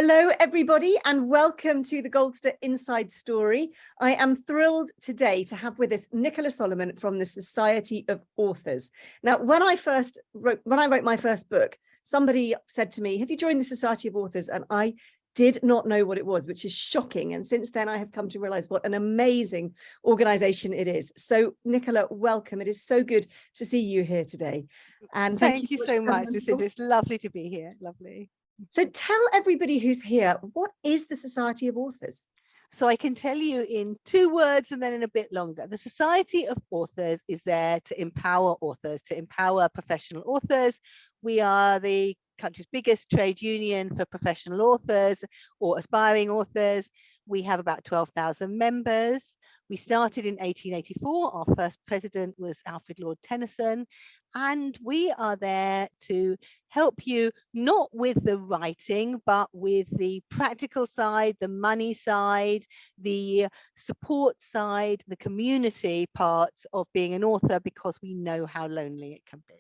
Hello, everybody, and welcome to the Goldster Inside Story. I am thrilled today to have with us Nicola Solomon from the Society of Authors. Now, when I wrote my first book, somebody said to me, "Have you joined the Society of Authors?" And I did not know what it was, which is shocking. And since then, I have come to realize what an amazing organization it is. So, Nicola, welcome. It is so good to see you here today. And thank you so much, Lucinda. It's lovely to be here. Lovely. So tell everybody who's here, what is the Society of Authors? So I can tell you in 2 words and then in a bit longer. The Society of Authors is there to empower authors, to empower professional authors. We are the country's biggest trade union for professional authors or aspiring authors. We have about 12,000 members. We started in 1884. Our first president was Alfred Lord Tennyson. And we are there to help you not with the writing, but with the practical side, the money side, the support side, the community parts of being an author, because we know how lonely it can be.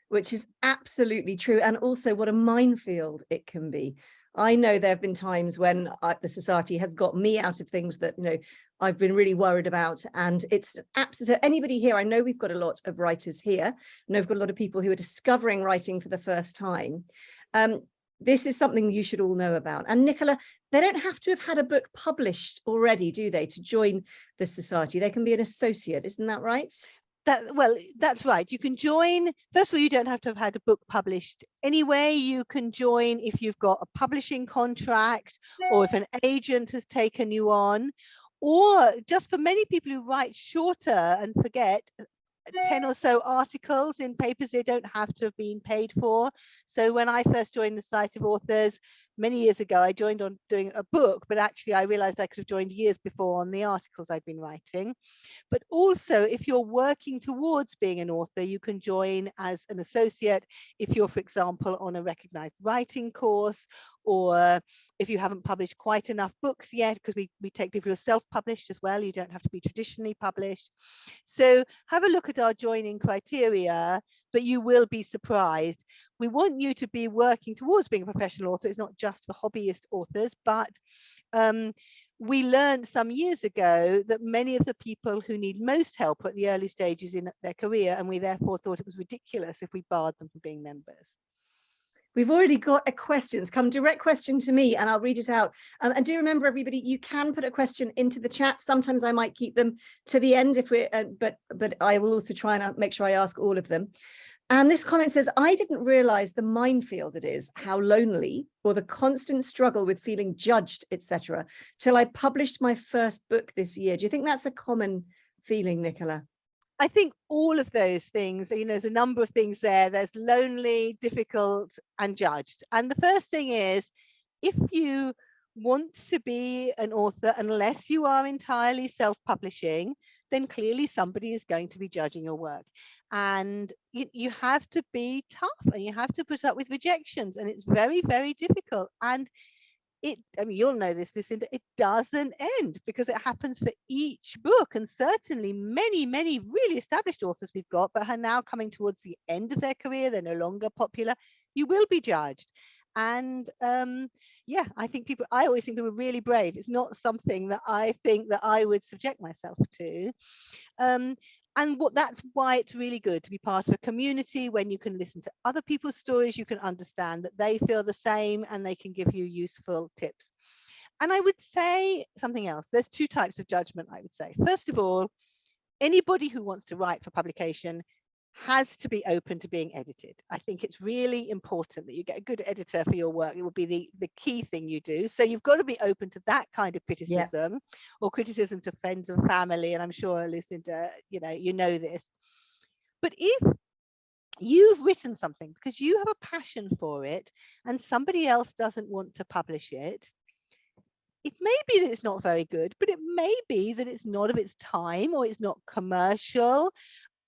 Which is absolutely true. And also what a minefield it can be. I know there have been times when the society has got me out of things that, I've been really worried about. And it's absolutely, anybody here, I know we've got a lot of writers here. I know we've got a lot of people who are discovering writing for the first time. This is something you should all know about. And Nicola, they don't have to have had a book published already, do they, to join the society? They can be an associate, isn't that right? Well, that's right. You can join. First of all, you don't have to have had a book published anyway. You can join if you've got a publishing contract or if an agent has taken you on, or just for many people who write shorter and forget 10 or so articles in papers they don't have to have been paid for. So when I first joined the Society of Authors many years ago, I joined on doing a book, but actually I realized I could have joined years before on the articles I'd been writing. But also, if you're working towards being an author, you can join as an associate if you're, for example, on a recognized writing course, or if you haven't published quite enough books yet, because we take people who are self-published as well. You don't have to be traditionally published. So have a look at our joining criteria, but you will be surprised. We want you to be working towards being a professional author. It's not just for hobbyist authors, but we learned some years ago that many of the people who need most help at the early stages in their career, and we therefore thought it was ridiculous if we barred them from being members. We've already got a question. It's come direct question to me, and I'll read it out. And do remember, everybody, you can put a question into the chat. Sometimes I might keep them to the end if we're, but I will also try and make sure I ask all of them. And this comment says, "I didn't realize the minefield it is, how lonely, or the constant struggle with feeling judged, etc., till I published my first book this year." Do you think that's a common feeling, Nicola? I think all of those things, there's a number of things there. There's lonely, difficult, and judged. And the first thing is, if you want to be an author, unless you are entirely self-publishing, then clearly somebody is going to be judging your work. And you have to be tough, and you have to put up with rejections. And it's very, very difficult. And you'll know this, Lucinda, it doesn't end, because it happens for each book. And certainly many, many really established authors we've got, but are now coming towards the end of their career, they're no longer popular, you will be judged. And yeah, I always think they were really brave. It's not something that I think that I would subject myself to. And that's why it's really good to be part of a community. When you can listen to other people's stories, you can understand that they feel the same, and they can give you useful tips. And I would say something else. There's 2 types of judgment, I would say. First of all, anybody who wants to write for publication has to be open to being edited. I think it's really important that you get a good editor for your work. It will be the key thing you do. So you've got to be open to that kind of criticism, or criticism to friends and family. And I'm sure, Lucinda, you know this. But if you've written something because you have a passion for it and somebody else doesn't want to publish it, it may be that it's not very good, but it may be that it's not of its time, or it's not commercial.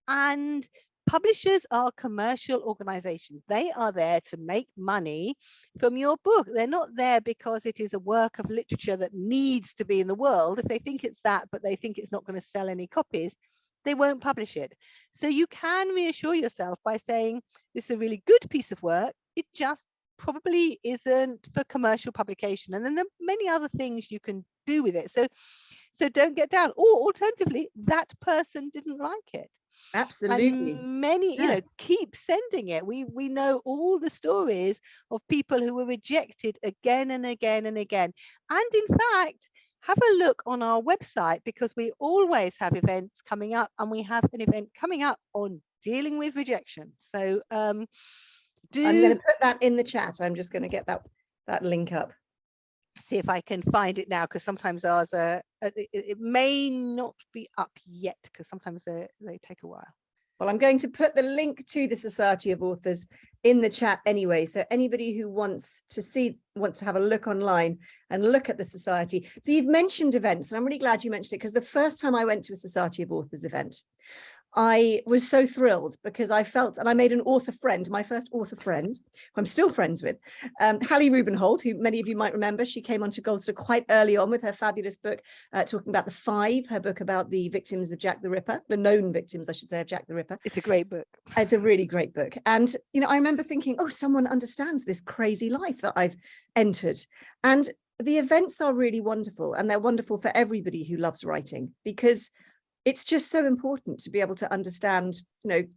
And publishers are commercial organizations. They are there to make money from your book. They're not there because it is a work of literature that needs to be in the world. If they think it's that, but they think it's not going to sell any copies, they won't publish it. So you can reassure yourself by saying, this is a really good piece of work. It just probably isn't for commercial publication. And then there are many other things you can do with it. So don't get down. Or alternatively, that person didn't like it. Absolutely. And many, Yeah. keep sending it. We know all the stories of people who were rejected again and again and again. And in fact, have a look on our website, because we always have events coming up, and we have an event coming up on dealing with rejection. So I'm going to put that in the chat. I'm just going to get that link up. See if I can find it now, because sometimes ours are, it may not be up yet, because sometimes they take a while. Well, I'm going to put the link to the Society of Authors in the chat anyway. So anybody who wants to have a look online and look at the Society. So you've mentioned events, and I'm really glad you mentioned it, because the first time I went to a Society of Authors event, I was so thrilled, because I felt, and I made an author friend, my first author friend, who I'm still friends with, Hallie Rubenhold, who many of you might remember. She came onto Goldster quite early on with her fabulous book, talking about the Five, her book about the victims of Jack the Ripper, the known victims, I should say, of Jack the Ripper. It's a great book. It's a really great book. And, I remember thinking, oh, someone understands this crazy life that I've entered. And the events are really wonderful, and they're wonderful for everybody who loves writing, because it's just so important to be able to understand, that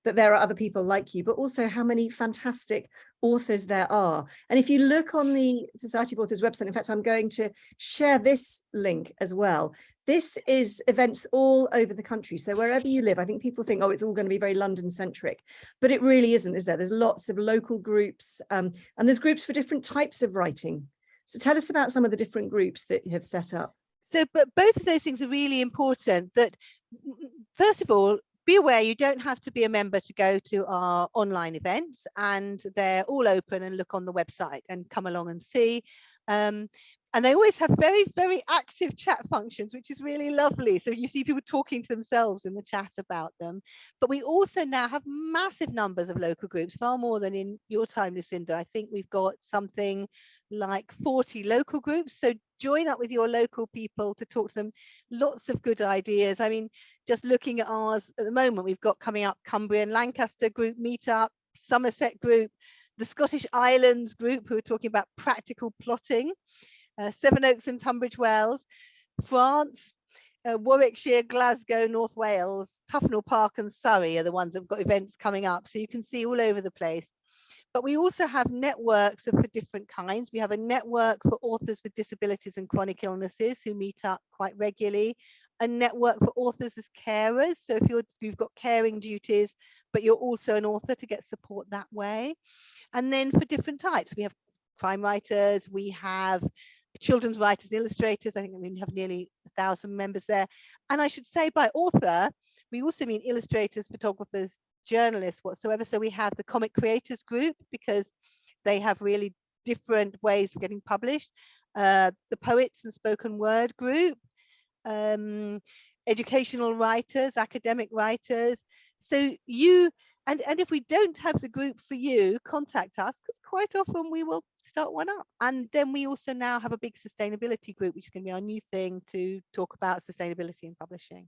there are other people like you, but also how many fantastic authors there are. And if you look on the Society of Authors website, in fact, I'm going to share this link as well. This is events all over the country. So wherever you live, I think people think, oh, it's all going to be very London centric, but it really isn't, is there? There's lots of local groups, and there's groups for different types of writing. So tell us about some of the different groups that you have set up. So, but both of those things are really important. That, first of all, be aware you don't have to be a member to go to our online events, and they're all open, and look on the website and come along and see. And they always have very, very active chat functions, which is really lovely. So you see people talking to themselves in the chat about them. But we also now have massive numbers of local groups, far more than in your time, Lucinda. I think we've got something like 40 local groups. So join up with your local people to talk to them. Lots of good ideas. I mean, just looking at ours at the moment, we've got coming up Cumbria and Lancaster group meetup, Somerset group, the Scottish Islands group, who are talking about practical plotting, Sevenoaks and Tunbridge Wells, France, Warwickshire, Glasgow, North Wales, Tufnell Park and Surrey are the ones that have got events coming up. So you can see all over the place. But we also have networks for different kinds. We have a network for authors with disabilities and chronic illnesses who meet up quite regularly. A network for authors as carers. So if you've got caring duties, but you're also an author, to get support that way. And then for different types, we have crime writers, we have children's writers and illustrators. I think we have nearly 1,000 members there. And I should say, by author, we also mean illustrators, photographers, journalists, whatsoever. So we have the comic creators group, because they have really different ways of getting published. The poets and spoken word group, educational writers, academic writers. So and if we don't have the group for you, contact us, because quite often we will start one up. And then we also now have a big sustainability group, which is going to be our new thing to talk about sustainability in publishing.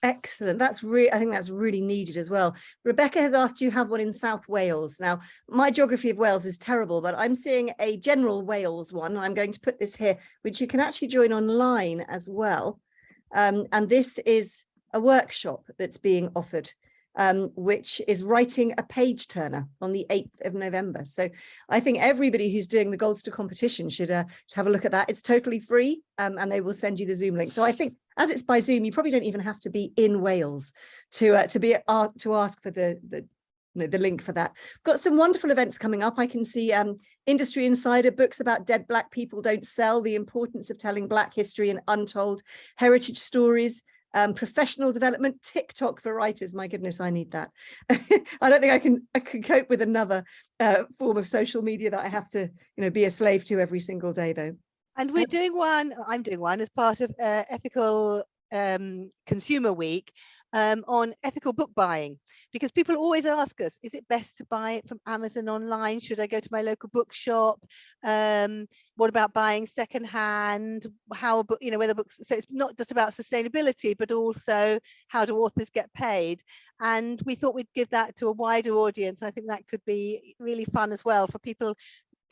Excellent. I think that's really needed as well. Rebecca has asked, you have one in South Wales. Now, my geography of Wales is terrible, but I'm seeing a general Wales one. I'm going to put this here, which you can actually join online as well. And this is a workshop that's being offered, which is writing a page turner on the 8th of November. So I think everybody who's doing the Goldster competition should have a look at that. It's totally free, and they will send you the Zoom link. So I think, as it's by Zoom, you probably don't even have to be in Wales to ask for the link for that. Got some wonderful events coming up. I can see Industry Insider, books about dead Black people don't sell, the importance of telling Black history and untold heritage stories. Professional development, TikTok for writers. My goodness, I need that. I don't think I can cope with another form of social media that I have to be a slave to every single day, though. And I'm doing one as part of Ethical Consumer Week on ethical book buying, because people always ask us, is it best to buy it from Amazon online? Should I go to my local bookshop? What about buying secondhand? Whether books, so it's not just about sustainability, but also how do authors get paid? And we thought we'd give that to a wider audience. I think that could be really fun as well for people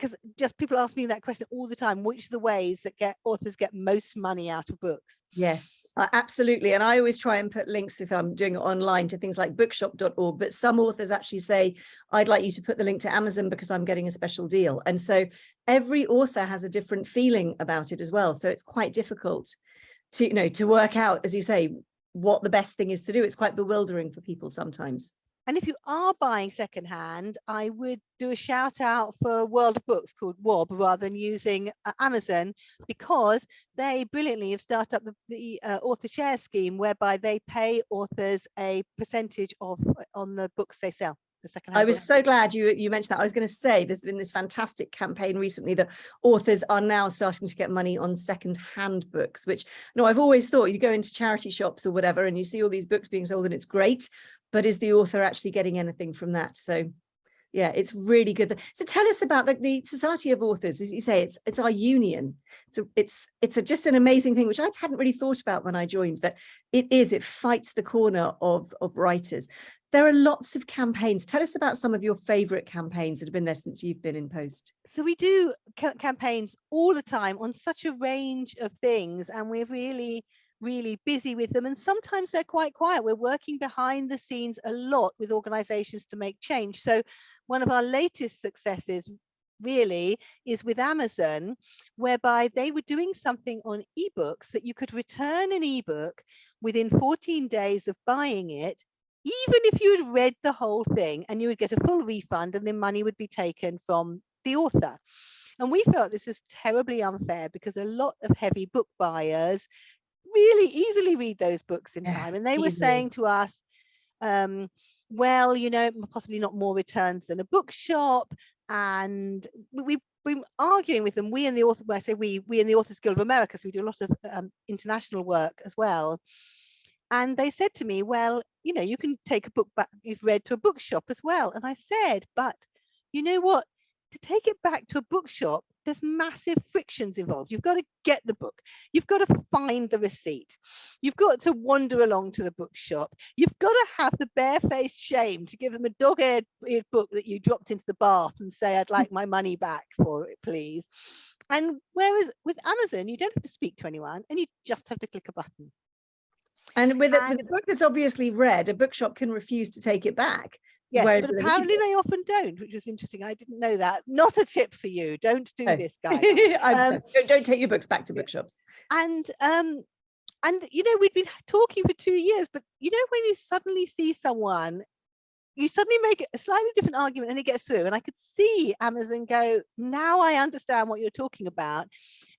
because just people ask me that question all the time, which are the ways that authors get most money out of books? Yes, absolutely. And I always try and put links, if I'm doing it online, to things like bookshop.org. But some authors actually say, I'd like you to put the link to Amazon because I'm getting a special deal. And so every author has a different feeling about it as well. So it's quite difficult to, to work out, as you say, what the best thing is to do. It's quite bewildering for people sometimes. And if you are buying secondhand, I would do a shout out for World of Books called WOB rather than using Amazon, because they brilliantly have started up the author share scheme whereby they pay authors a percentage on the books they sell. I was so glad you mentioned that. I was going to say there's been this fantastic campaign recently that authors are now starting to get money on second-hand books, which I've always thought you go into charity shops or whatever and you see all these books being sold and it's great, but is the author actually getting anything from that? So yeah, it's really good. So tell us about the Society of Authors. As you say, it's our union. So it's just an amazing thing, which I hadn't really thought about when I joined, that it fights the corner of writers. There are lots of campaigns. Tell us about some of your favorite campaigns that have been there since you've been in post. So we do campaigns all the time on such a range of things, and we're really busy with them, and sometimes they're quite quiet. We're working behind the scenes a lot with organizations to make change. So one of our latest successes really is with Amazon, whereby they were doing something on ebooks that you could return an ebook within 14 days of buying it, even if you had read the whole thing, and you would get a full refund and the money would be taken from the author. And we felt this is terribly unfair because a lot of heavy book buyers really easily read those books in time. And they were saying to us, well, possibly not more returns than a bookshop. And we've been arguing with them. We and the author, when I say we and the Authors Guild of America, so we do a lot of international work as well. And they said to me, well, you can take a book back you've read to a bookshop as well. And I said, but you know what? To take it back to a bookshop, there's massive frictions involved. You've got to get the book. You've got to find the receipt. You've got to wander along to the bookshop. You've got to have the barefaced shame to give them a dog-eared book that you dropped into the bath and say, I'd like my money back for it, please. And whereas with Amazon, you don't have to speak to anyone and you just have to click a button. And with a book that's obviously read, a bookshop can refuse to take it back. Yes, but apparently they often don't, which was interesting. I didn't know that. Not a tip for you. Don't do this, guys. Don't take your books back to bookshops. And we'd been talking for 2 years, but when you suddenly see someone, you suddenly make a slightly different argument and it gets through. And I could see Amazon go, now I understand what you're talking about.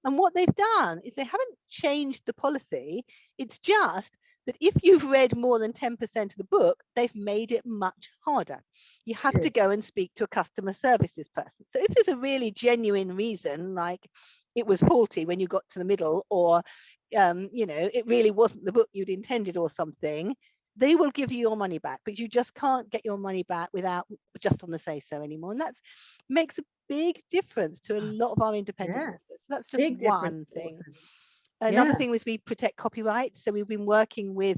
And what they've done is they haven't changed the policy. It's just that if you've read more than 10% of the book, they've made it much harder. You have to go and speak to a customer services person. So if there's a really genuine reason, like it was faulty when you got to the middle, or it really wasn't the book you'd intended or something, they will give you your money back. But you just can't get your money back without just on the say so anymore. And that makes a big difference to a lot of our independent authors. So that's just one thing. Another thing was we protect copyright. So we've been working with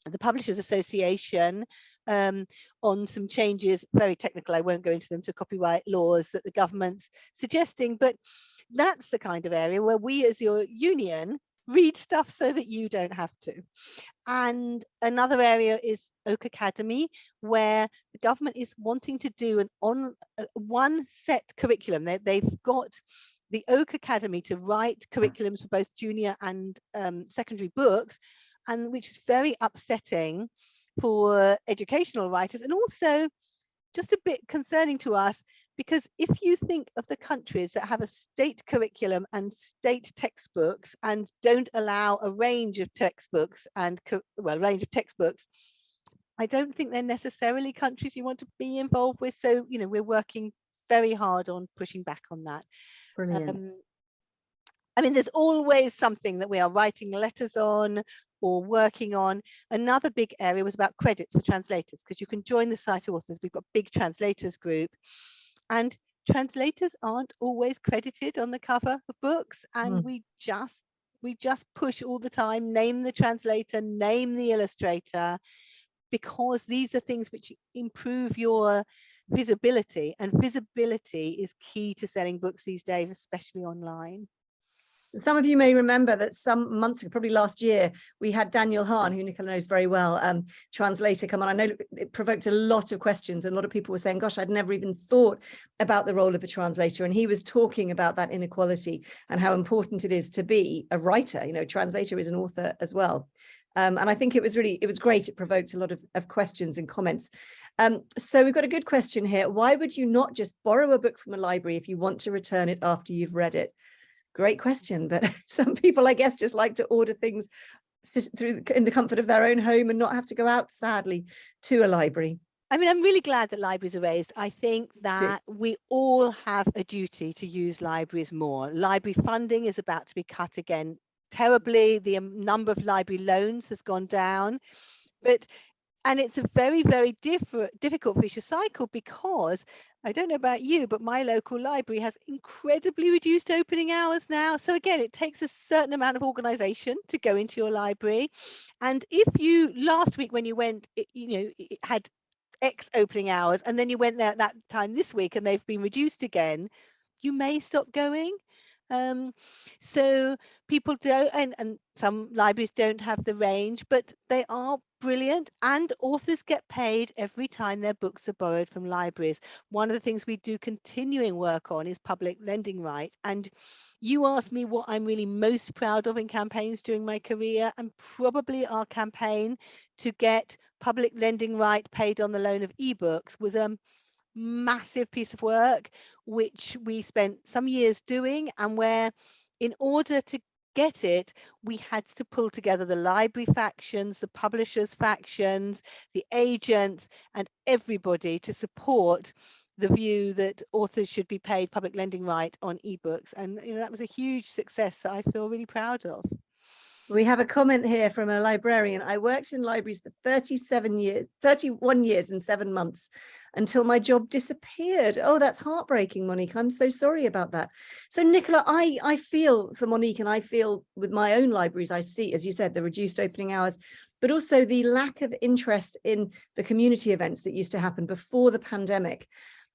the Publishers Association on some changes, very technical, I won't go into them, to copyright laws that the government's suggesting. But that's the kind of area where we as your union read stuff so that you don't have to. And another area is Oak Academy, where the government is wanting to do one set curriculum. They've got the Oak Academy to write curriculums for both junior and secondary books, and which is very upsetting for educational writers, and also just a bit concerning to us, because if you think of the countries that have a state curriculum and state textbooks and don't allow a range of textbooks I don't think they're necessarily countries you want to be involved with. So we're working very hard on pushing back on that. Brilliant. There's always something that we are writing letters on or working on. Another big area was about credits for translators, because you can join the Society of Authors. We've got a big translators group, and translators aren't always credited on the cover of books. And we just push all the time, name the translator, name the illustrator, because these are things which improve your visibility, and visibility is key to selling books these days, especially online. Some of you may remember that some months ago, probably last year, we had Daniel Hahn, who Nicola knows very well, translator, come on. I know it provoked a lot of questions, and a lot of people were saying, gosh, I'd never even thought about the role of a translator. And he was talking about that inequality and how important it is to be a writer. You know, translator is an author as well. And I think it was great. It provoked a lot of questions and comments. So we've got a good question here. Why would you not just borrow a book from a library if you want to return it after you've read it? Great question, but some people, I guess, just like to order things through in the comfort of their own home and not have to go out, sadly, to a library. I mean, I'm really glad that libraries are raised. I think that we all have a duty to use libraries more. Library funding is about to be cut again terribly. The number of library loans has gone down, and it's a very, very difficult vicious cycle, because I don't know about you, but my local library has incredibly reduced opening hours now. So again, it takes a certain amount of organization to go into your library. And if you, last week when you went, it had X opening hours, and then you went there at that time this week and they've been reduced again, you may stop going. So people don't, and some libraries don't have the range, but they are brilliant, and authors get paid every time their books are borrowed from libraries. One of the things we do continuing work on is public lending right. And you asked me what I'm really most proud of in campaigns during my career, and probably our campaign to get public lending right paid on the loan of ebooks was a massive piece of work, which we spent some years doing, and where in order to get it, we had to pull together the library factions, the publishers factions, the agents, and everybody to support the view that authors should be paid public lending right on ebooks. And that was a huge success that I feel really proud of. We have a comment here from a librarian. I worked in libraries for 31 years and 7 months until my job disappeared. Oh, that's heartbreaking, Monique. I'm so sorry about that. So Nicola, I feel for Monique, and I feel with my own libraries, I see, as you said, the reduced opening hours, but also the lack of interest in the community events that used to happen before the pandemic.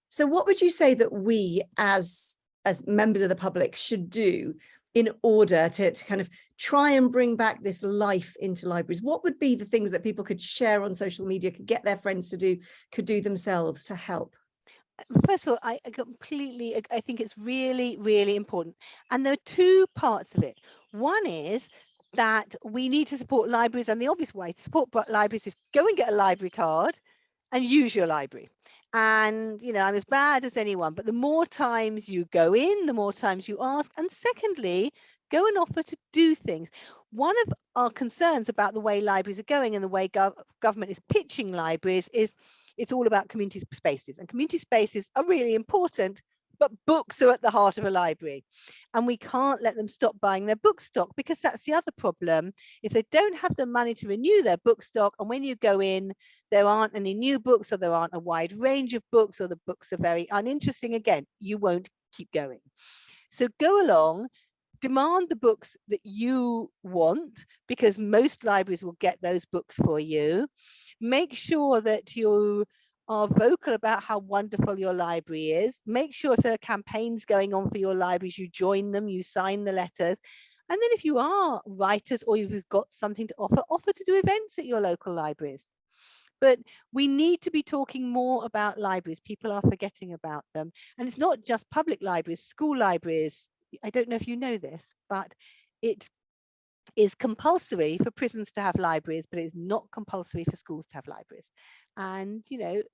So what would you say that we as members of the public should do in order to kind of try and bring back this life into libraries? What would be the things that people could share on social media, could get their friends to do, could do themselves to help? First of all, I think it's really, really important. And there are two parts of it. One is that we need to support libraries, and the obvious way to support libraries is go and get a library card and use your library. And I'm as bad as anyone, but the more times you go in, the more times you ask. And secondly, go and offer to do things. One of our concerns about the way libraries are going and the way government is pitching libraries is it's all about community spaces, and community spaces are really important, but books are at the heart of a library, and we can't let them stop buying their book stock, because that's the other problem. If they don't have the money to renew their book stock, and when you go in, there aren't any new books, or there aren't a wide range of books, or the books are very uninteresting, again, you won't keep going. So go along, demand the books that you want, because most libraries will get those books for you. Make sure that you are vocal about how wonderful your library is. Make sure if there are campaigns going on for your libraries, you join them, you sign the letters. And then if you are writers or if you've got something to offer to do events at your local libraries. But we need to be talking more about libraries. People are forgetting about them. And it's not just public libraries, school libraries. I don't know if you know this, but it is compulsory for prisons to have libraries, but it's not compulsory for schools to have libraries. And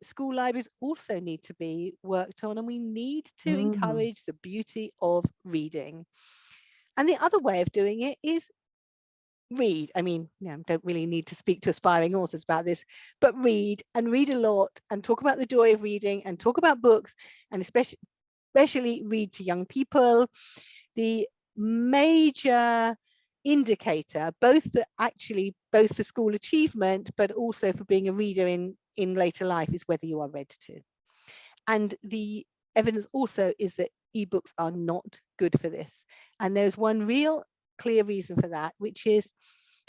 school libraries also need to be worked on, and we need to encourage the beauty of reading. And the other way of doing it is read. I mean, don't really need to speak to aspiring authors about this, but read, and read a lot, and talk about the joy of reading, and talk about books, and especially read to young people. The major indicator, both for school achievement, but also for being a reader in later life, is whether you are read to. And the evidence also is that ebooks are not good for this. And there's one real clear reason for that, which is,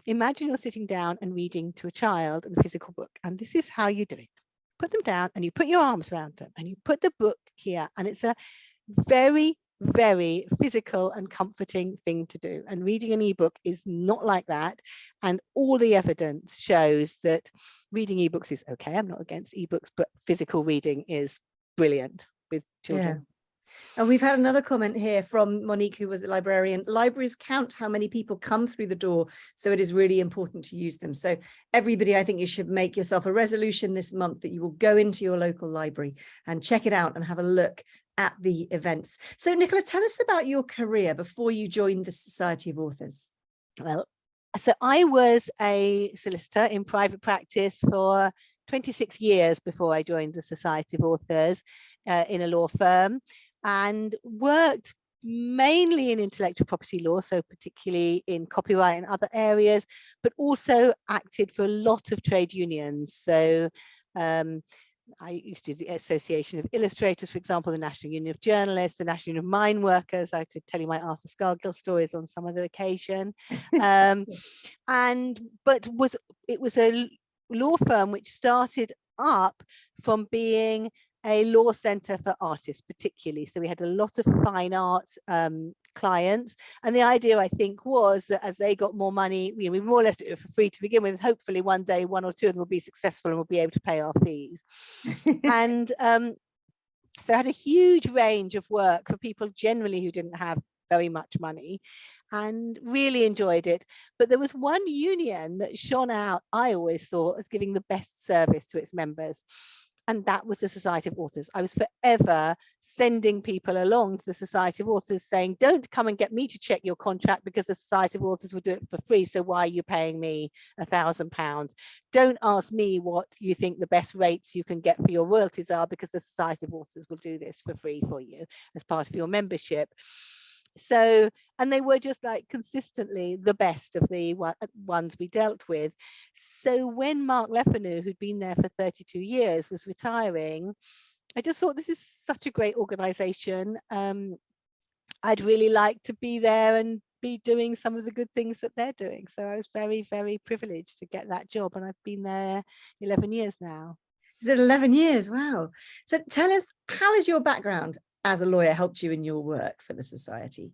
imagine you're sitting down and reading to a child in a physical book, and this is how you do it. put them down and you put your arms around them and you put the book here, and it's a very, very physical and comforting thing to do. And reading an ebook is not like that. And all the evidence shows that reading ebooks is okay. I'm not against ebooks, but physical reading is brilliant with children. Yeah. And we've had another comment here from Monique, who was a librarian. Libraries count how many people come through the door, so it is really important to use them. So everybody, I think you should make yourself a resolution this month that you will go into your local library and check it out and have a look at the events. So Nicola, tell us about your career before you joined the Society of Authors. Well, so I was a solicitor in private practice for 26 years before I joined the Society of Authors in a law firm, and worked mainly in intellectual property law, so particularly in copyright and other areas, but also acted for a lot of trade unions. So I used to do the Association of Illustrators, for example, the National Union of Journalists, the National Union of Mine Workers. I could tell you my Arthur Scargill stories on some other occasion. But it was a law firm which started up from being a law centre for artists, particularly. So we had a lot of fine arts clients, and the idea, I think, was that as they got more money, we more or less did it for free to begin with. Hopefully one day one or two of them will be successful and we'll be able to pay our fees. And so I had a huge range of work for people generally who didn't have very much money, and really enjoyed it. But there was one union that shone out, I always thought, as giving the best service to its members. And that was the Society of Authors. I was forever sending people along to the Society of Authors saying, don't come and get me to check your contract because the Society of Authors will do it for free. So why are you paying me £1,000? Don't ask me what you think the best rates you can get for your royalties are, because the Society of Authors will do this for free for you as part of your membership. So, and they were just like consistently the best of the ones we dealt with. So when Mark Lefanu, who'd been there for 32 years, was retiring, I just thought, this is such a great organization. I'd really like to be there and be doing some of the good things that they're doing. So I was very, very privileged to get that job, and I've been there 11 years now. Is it 11 years? Wow. So tell us, how has your background as a lawyer helped you in your work for the Society?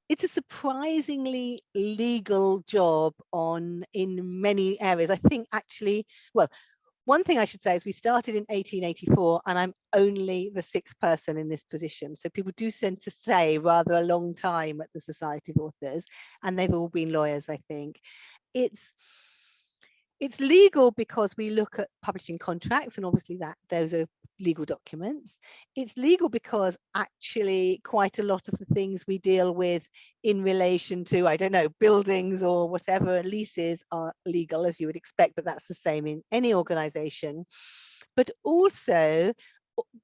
It's a surprisingly legal job in many areas. I think actually, well, one thing I should say is we started in 1884, and I'm only the 6th person in this position. So people do tend to stay rather a long time at the Society of Authors, and they've all been lawyers, I think. It's legal because we look at publishing contracts, and obviously those are legal documents. It's legal because actually quite a lot of the things we deal with in relation to, I don't know, buildings or whatever, leases are legal, as you would expect, but that's the same in any organization. But also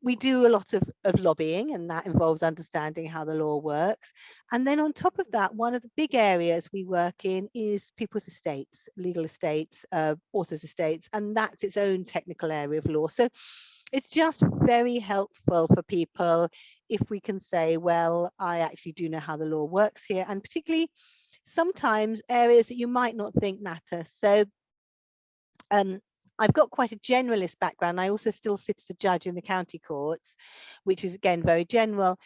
we do a lot of lobbying, and that involves understanding how the law works. And then on top of that, one of the big areas we work in is people's estates, legal estates, authors' estates, and that's its own technical area of law. So it's just very helpful for people if we can say, well, I actually do know how the law works here, and particularly sometimes areas that you might not think matter. So I've got quite a generalist background. I also still sit as a judge in the county courts, which is again very general.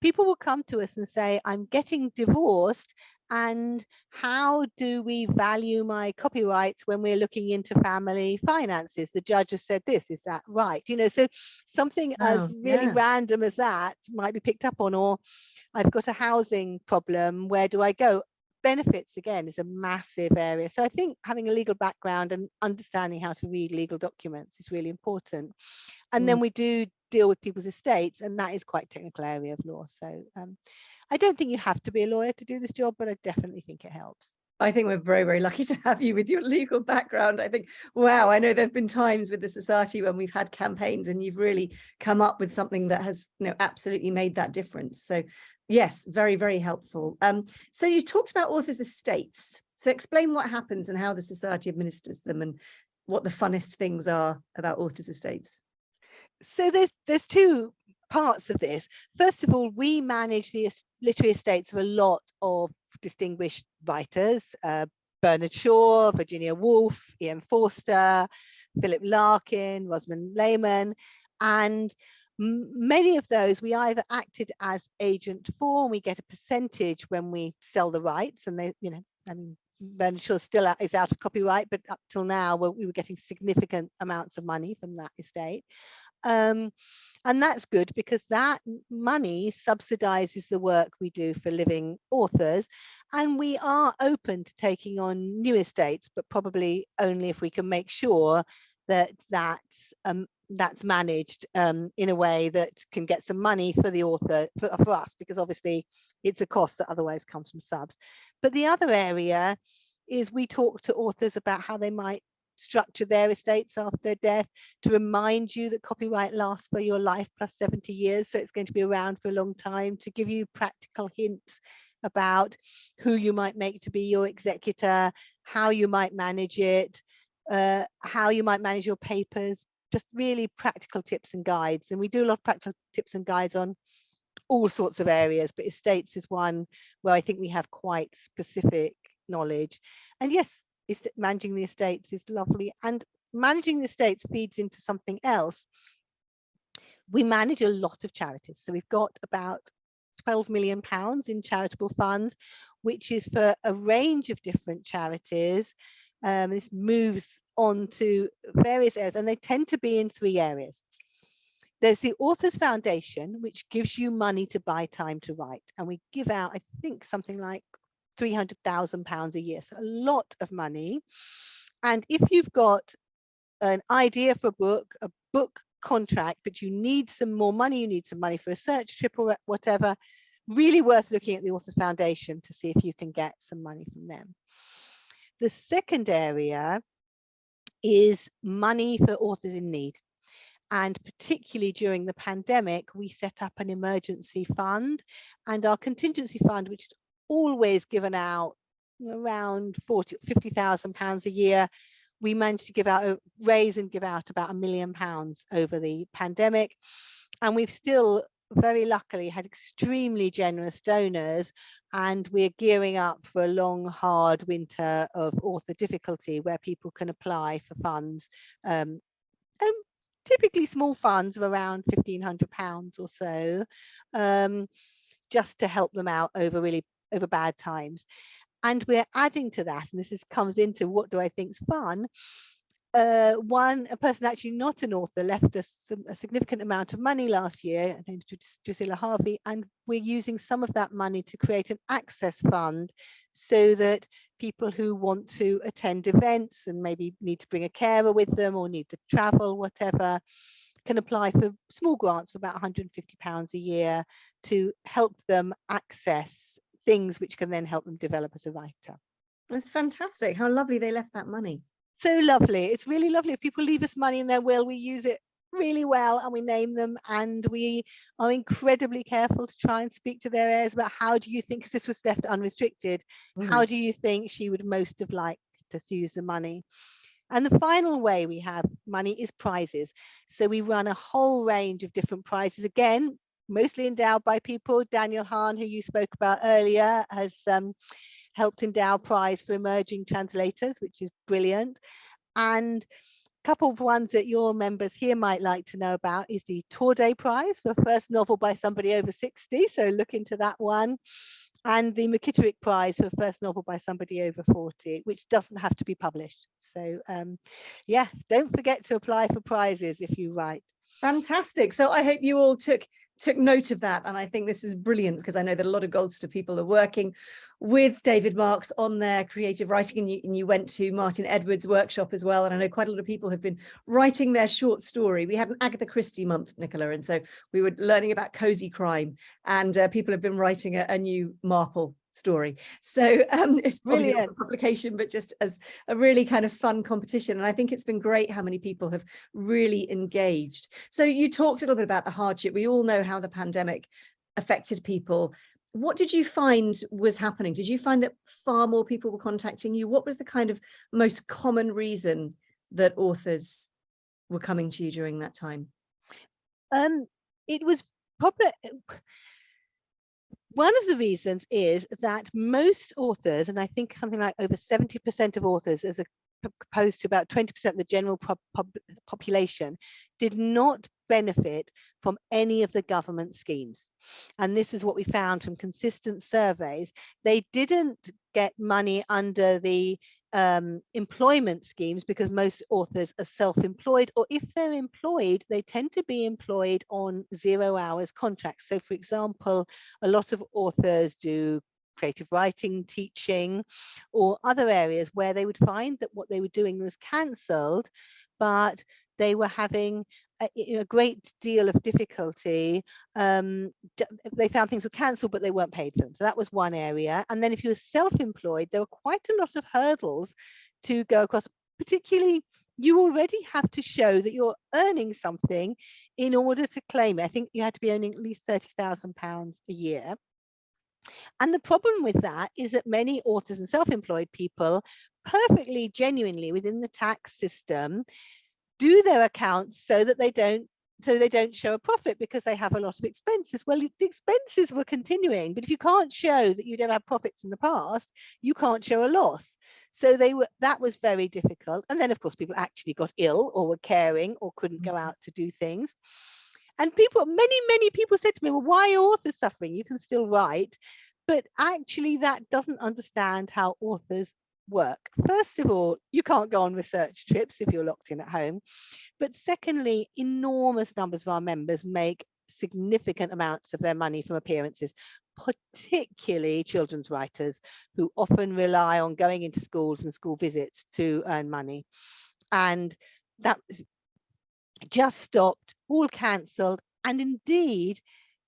People will come to us and say, I'm getting divorced, and how do we value my copyrights when we're looking into family finances? The judge has said this, is that right? You know, so something as really random as that might be picked up on. Or I've got a housing problem, where do I go? Benefits, again, is a massive area. So I think having a legal background and understanding how to read legal documents is really important. And then we do deal with people's estates, and that is quite a technical area of law. So I don't think you have to be a lawyer to do this job, but I definitely think it helps. I think we're very, very lucky to have you with your legal background. I think, wow, I know there have been times with the Society when we've had campaigns and you've really come up with something that has, you know, absolutely made that difference. So yes, very, very helpful. So you talked about authors' estates. So explain what happens and how the Society administers them, and what the funnest things are about authors' estates. So there's two parts of this. First of all, we manage the literary estates of a lot of distinguished writers, Bernard Shaw, Virginia Woolf, E.M. Forster, Philip Larkin, Rosamund Lehman, and many of those we either acted as agent for, and we get a percentage when we sell the rights, and they, you know, I mean, Bernard Shaw still is out of copyright, but up till now we were getting significant amounts of money from that estate. And that's good because that money subsidizes the work we do for living authors. And we are open to taking on new estates, but probably only if we can make sure that that's managed in a way that can get some money for the author, for us, because obviously it's a cost that otherwise comes from subs. But the other area is we talk to authors about how they might structure their estates after their death, to remind you that copyright lasts for your life plus 70 years, so it's going to be around for a long time, to give you practical hints about who you might make to be your executor, how you might manage it, how you might manage your papers, just really practical tips and guides. And we do a lot of practical tips and guides on all sorts of areas, but estates is one where I think we have quite specific knowledge. And yes, managing the estates is lovely, and managing the estates feeds into something else. We manage a lot of charities, so we've got about £12 million in charitable funds, which is for a range of different charities. This moves on to various areas, and they tend to be in 3 areas. There's the Authors Foundation, which gives you money to buy time to write, and we give out, I think, something like £300,000 a year, so a lot of money. And if you've got an idea for a book contract, but you need some more money, you need some money for a search trip or whatever, really worth looking at the Authors Foundation to see if you can get some money from them. The second area is money for authors in need. And particularly during the pandemic, we set up an emergency fund, and our contingency fund, which is always given out around £50,000 a year, we managed to raise and give out about £1 million over the pandemic. And we've still very luckily had extremely generous donors, and we're gearing up for a long, hard winter of author difficulty where people can apply for funds. Typically small funds of around £1,500 or so, just to help them out over bad times. And we're adding to that, and this comes into what do I think is fun. A person actually not an author left us a significant amount of money last year, named Drusilla Harvey, and we're using some of that money to create an access fund so that people who want to attend events and maybe need to bring a carer with them or need to travel, whatever, can apply for small grants for about £150 a year to help them access things which can then help them develop as a writer. That's fantastic. How lovely they left that money. So lovely. It's really lovely. If people leave us money in their will, we use it really well and we name them, and we are incredibly careful to try and speak to their heirs about how do you think, because this was left unrestricted, how do you think she would most have liked to use the money? And the final way we have money is prizes. So we run a whole range of different prizes, again, mostly endowed by people. Daniel Hahn, who you spoke about earlier, has helped endow prize for emerging translators, which is brilliant. And a couple of ones that your members here might like to know about is the Torday Prize for first novel by somebody over 60, so look into that one. And the McKitterick Prize for first novel by somebody over 40, which doesn't have to be published. So yeah, don't forget to apply for prizes if you write. Fantastic. So I hope you all took note of that. And I think this is brilliant, because I know that a lot of Goldster people are working with David Marks on their creative writing, and you went to Martin Edwards' workshop as well. And I know quite a lot of people have been writing their short story. We had an Agatha Christie month, Nicola, and so we were learning about cozy crime, and people have been writing a new Marple story. So it's probably not a publication, but just as a really kind of fun competition. And I think it's been great how many people have really engaged. So you talked a little bit about the hardship. We all know how the pandemic affected people. What did you find was happening? Did you find that far more people were contacting you? What was the kind of most common reason that authors were coming to you during that time? It was probably... One of the reasons is that most authors, and I think something like over 70% of authors as a opposed to about 20% of the general population, did not benefit from any of the government schemes. And this is what we found from consistent surveys. They didn't get money under the employment schemes because most authors are self-employed, or if they're employed, they tend to be employed on 0 hours contracts. So for example, a lot of authors do creative writing, teaching, or other areas where they would find that what they were doing was cancelled, but they were having a great deal of difficulty. They found things were cancelled, but they weren't paid for them. So that was one area. And then if you were self-employed, there were quite a lot of hurdles to go across, particularly you already have to show that you're earning something in order to claim it. I think you had to be earning at least £30,000 a year. And the problem with that is that many authors and self-employed people perfectly genuinely within the tax system do their accounts so that they don't show a profit because they have a lot of expenses. Well, the expenses were continuing, but if you can't show that you don't have profits in the past, you can't show a loss. So that was very difficult. And then of course people actually got ill or were caring or couldn't go out to do things. And many people said to me, well, why are authors suffering? You can still write. But actually that doesn't understand how authors work. First of all, you can't go on research trips if you're locked in at home. But secondly, enormous numbers of our members make significant amounts of their money from appearances, particularly children's writers who often rely on going into schools and school visits to earn money. And that just stopped, all cancelled, and indeed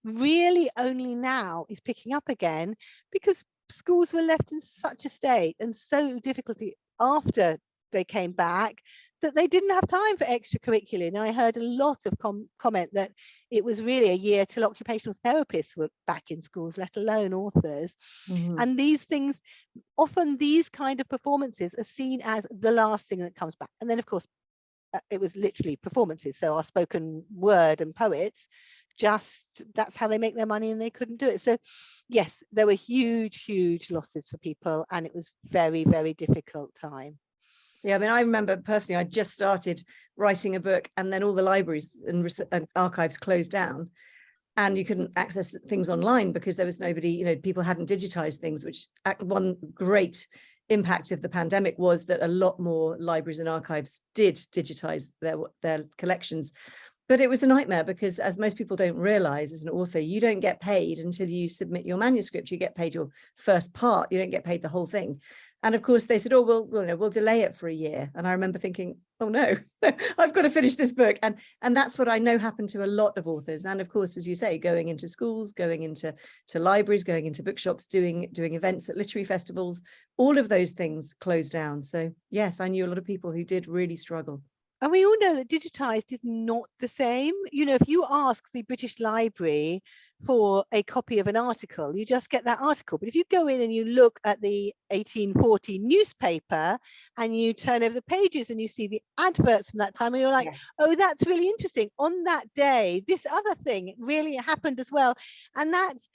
really only now is picking up again because schools were left in such a state and so difficulty after they came back that they didn't have time for extracurricular. And I heard a lot of comment that it was really a year till occupational therapists were back in schools, let alone authors. And these things, often these kind of performances are seen as the last thing that comes back. And then of course it was literally performances, so our spoken word and poets, that's how they make their money, and they couldn't do it. So yes, there were huge losses for people, and it was very difficult time. Yeah, I mean, I remember personally, I just started writing a book, and then all the libraries and archives closed down, and you couldn't access things online because there was nobody, people hadn't digitized things, which one great impact of the pandemic was that a lot more libraries and archives did digitize their collections. But it was a nightmare because, as most people don't realize, as an author, you don't get paid until you submit your manuscript. You get paid your first part. You don't get paid the whole thing. And of course, they said, oh, we'll delay it for a year. And I remember thinking, oh, no, I've got to finish this book. And that's what I know happened to a lot of authors. And of course, as you say, going into schools, going into libraries, going into bookshops, doing events at literary festivals, all of those things closed down. So, yes, I knew a lot of people who did really struggle. And we all know that digitized is not the same. If you ask the British Library for a copy of an article, you just get that article. But if you go in and you look at the 1840 newspaper and you turn over the pages and you see the adverts from that time, and you're like, yes, oh, that's really interesting. On that day, this other thing really happened as well. And that's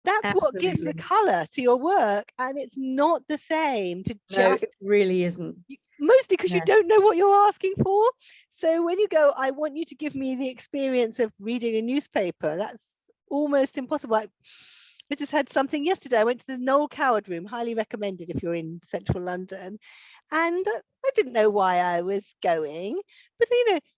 Absolutely. What gives the color to your work. And it's not the same to just... No, it really isn't. Mostly because you don't know what you're asking for. So when you go, I want you to give me the experience of reading a newspaper, that's almost impossible. I just had something yesterday. I went to the Noel Coward room, highly recommended if you're in central London. And I didn't know why I was going, but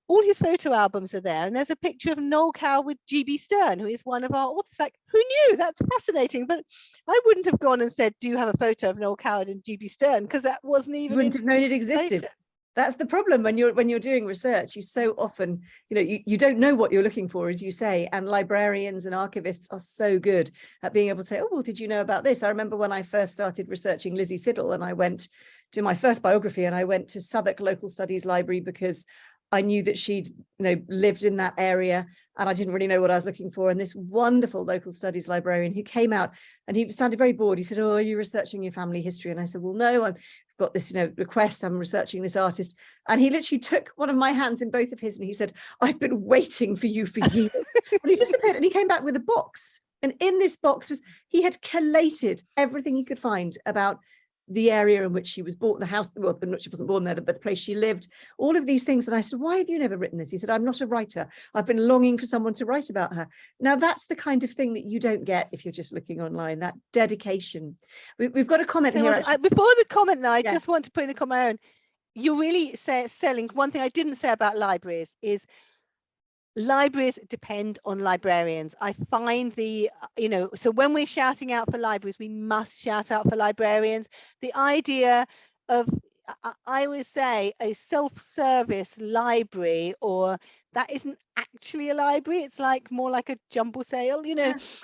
all his photo albums are there. And there's a picture of Noel Coward with GB Stern, who is one of our authors. Like, who knew? That's fascinating. But I wouldn't have gone and said, do you have a photo of Noel Coward and GB Stern? Because that wasn't even... You wouldn't have known it existed. That's the problem when you're doing research. You so often, you don't know what you're looking for, as you say, and librarians and archivists are so good at being able to say, oh, well, did you know about this? I remember when I first started researching Lizzie Siddal, and I went to my first biography, and I went to Southwark Local Studies Library because I knew that she'd, lived in that area, and I didn't really know what I was looking for. And this wonderful local studies librarian who came out, and he sounded very bored. He said, oh, are you researching your family history? And I said, well, no, I've got this, request. I'm researching this artist. And he literally took one of my hands in both of his, and he said, I've been waiting for you for years. And he disappeared, and he came back with a box. And in this box he had collated everything he could find about the area in which she was born, the house, well, she wasn't born there, but the place she lived, all of these things. And I said, why have you never written this? He said, I'm not a writer. I've been longing for someone to write about her. Now, that's the kind of thing that you don't get if you're just looking online, that dedication. We've got a comment so here. Before the comment, though, I just want to put in a comment my own. You're really selling. One thing I didn't say about libraries is libraries depend on librarians. I find so when we're shouting out for libraries, we must shout out for librarians. The idea of, I always say, a self-service library, or that isn't actually a library, it's like more like a jumble sale.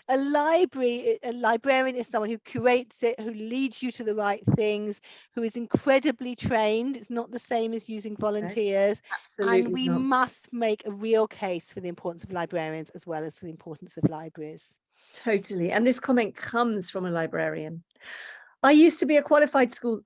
A library, a librarian is someone who curates it, who leads you to the right things, who is incredibly trained. It's not the same as using volunteers. Absolutely and we not. must make a real case for the importance of librarians as well as for the importance of libraries. Totally. And this comment comes from a librarian. I used to be a qualified school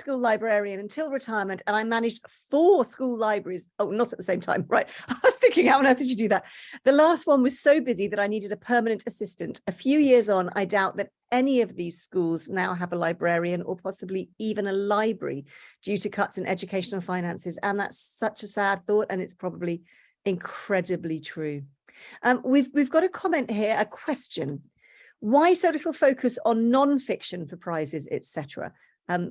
librarian until retirement, and I managed 4 school libraries. Oh, not at the same time, right? I was thinking, how on earth did you do that? The last one was so busy that I needed a permanent assistant. A few years on, I doubt that any of these schools now have a librarian, or possibly even a library, due to cuts in educational finances. And that's such a sad thought, and it's probably incredibly true. We've got a comment here, a question. Why so little focus on non-fiction for prizes, etc.?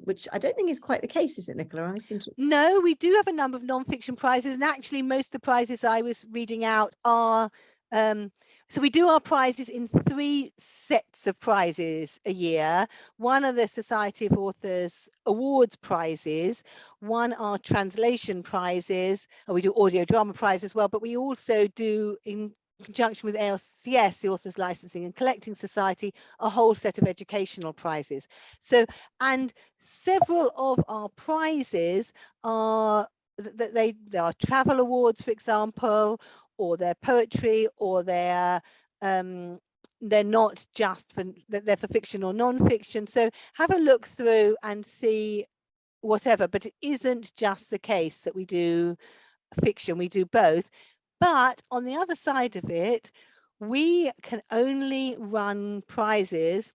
Which I don't think is quite the case, is it, Nicola? No, we do have a number of non-fiction prizes, and actually most of the prizes I was reading out are so we do our prizes in 3 sets of prizes a year. One are the Society of Authors Awards prizes, one are translation prizes, and we do audio drama prize as well, but we also do, in conjunction with ALCS, the Authors Licensing and Collecting Society, a whole set of educational prizes. So, and several of our prizes are, they are travel awards, for example, or they're poetry, or they're not just for, they're for fiction or non-fiction. So have a look through and see whatever, but it isn't just the case that we do fiction, we do both. But on the other side of it, we can only run prizes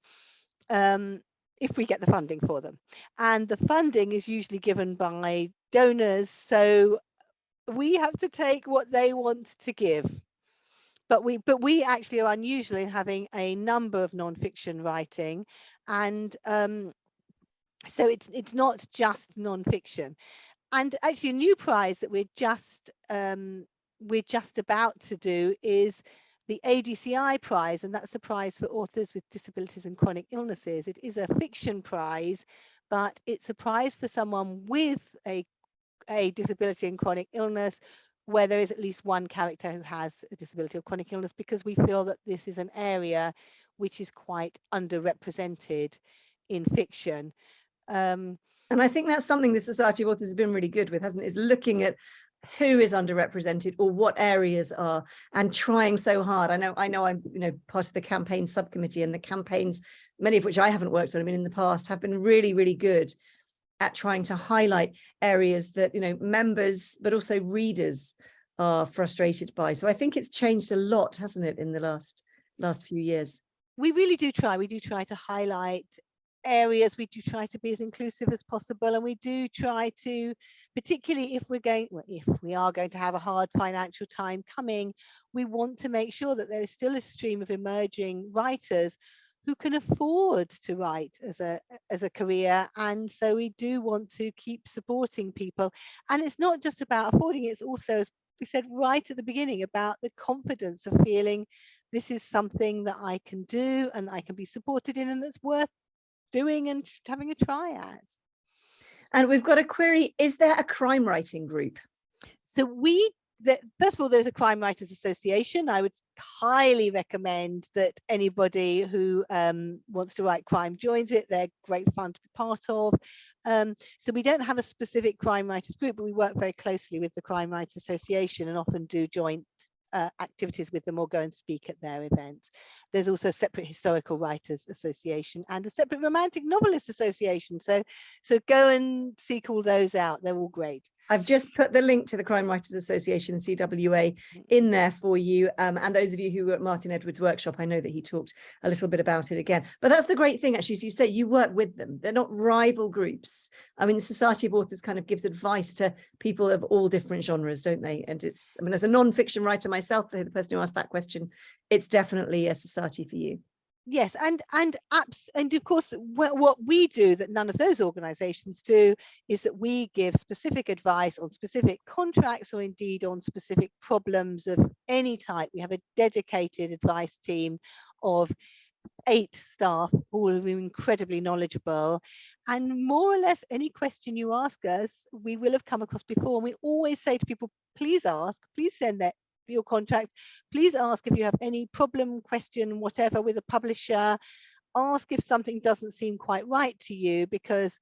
if we get the funding for them. And the funding is usually given by donors. So we have to take what they want to give. But we actually are unusual in having a number of non-fiction writing. And so it's not just non-fiction. And actually a new prize that we're just about to do is the ADCI prize, and that's a prize for authors with disabilities and chronic illnesses. It is a fiction prize, but it's a prize for someone with a disability and chronic illness, where there is at least one character who has a disability or chronic illness, because we feel that this is an area which is quite underrepresented in fiction. And I think that's something the Society of Authors has been really good with, hasn't it? Is looking at who is underrepresented or what areas are, and trying so hard. I know I'm part of the campaign subcommittee, and the campaigns, many of which I haven't worked on, I mean, in the past, have been really, really good at trying to highlight areas that members but also readers are frustrated by. So I think it's changed a lot, hasn't it, in the last few years? We really do try. We do try to highlight areas. We do try to be as inclusive as possible, and we do try to, particularly if we are going to have a hard financial time coming, we want to make sure that there is still a stream of emerging writers who can afford to write as a career. And so we do want to keep supporting people. And it's not just about affording, it's also, as we said right at the beginning, about the confidence of feeling this is something that I can do and I can be supported in, and that's worth doing and having a try at. And we've got a query: is there a crime writing group? So first of all, there's a Crime Writers Association. I would highly recommend that anybody who wants to write crime joins it. They're great fun to be part of. So we don't have a specific crime writers group, but we work very closely with the Crime Writers Association and often do joint activities with them or go and speak at their events. There's also a separate Historical Writers Association and a separate Romantic Novelists Association. So go and seek all those out. They're all great. I've just put the link to the Crime Writers Association, CWA, in there for you. And those of you who were at Martin Edwards' workshop, I know that he talked a little bit about it again. But that's the great thing, actually, as you say, you work with them. They're not rival groups. I mean, the Society of Authors kind of gives advice to people of all different genres, don't they? And it's, I mean, as a non-fiction writer myself, the person who asked that question, it's definitely a society for you. Yes, and apps, and of course what we do that none of those organizations do is that we give specific advice on specific contracts or indeed on specific problems of any type. We have a dedicated advice team of 8 staff, all of them incredibly knowledgeable, and more or less any question you ask us we will have come across before. And we always say to people, please ask, please send that for your contracts, please ask if you have any problem, question, whatever with a publisher. Ask if something doesn't seem quite right to you, because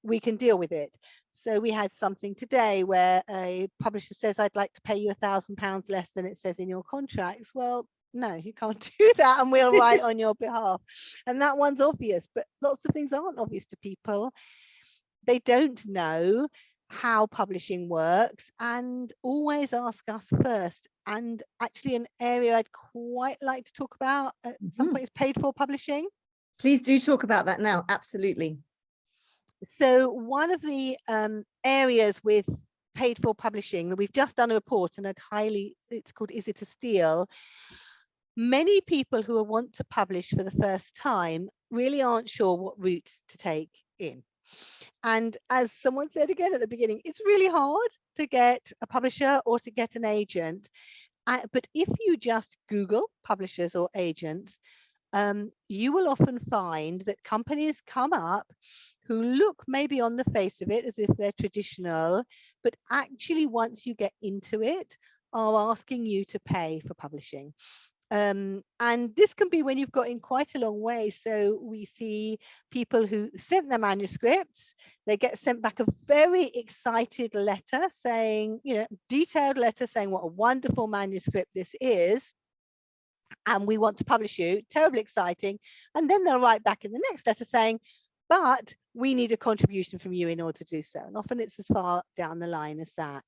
we can deal with it. So we had something today where a publisher says, I'd like to pay you £1,000 less than it says in your contracts. Well, no, you can't do that, and we'll write on your behalf. And that one's obvious, but lots of things aren't obvious to people. They don't know how publishing works, and always ask us first. And actually an area I'd quite like to talk about at some point is paid for publishing. Please do talk about that now. Absolutely. So one of the areas with paid for publishing that we've just done a report, and it's called Is It a Steal? Many people who want to publish for the first time really aren't sure what route to take in. And as someone said again at the beginning, it's really hard to get a publisher or to get an agent. But if you just Google publishers or agents, you will often find that companies come up who look maybe on the face of it as if they're traditional, but actually once you get into it, are asking you to pay for publishing. And this can be when you've got in quite a long way. So we see people who sent their manuscripts, they get sent back a very excited letter saying, detailed letter saying what a wonderful manuscript this is, and we want to publish you, terribly exciting. And then they'll write back in the next letter saying, but we need a contribution from you in order to do so. And often it's as far down the line as that.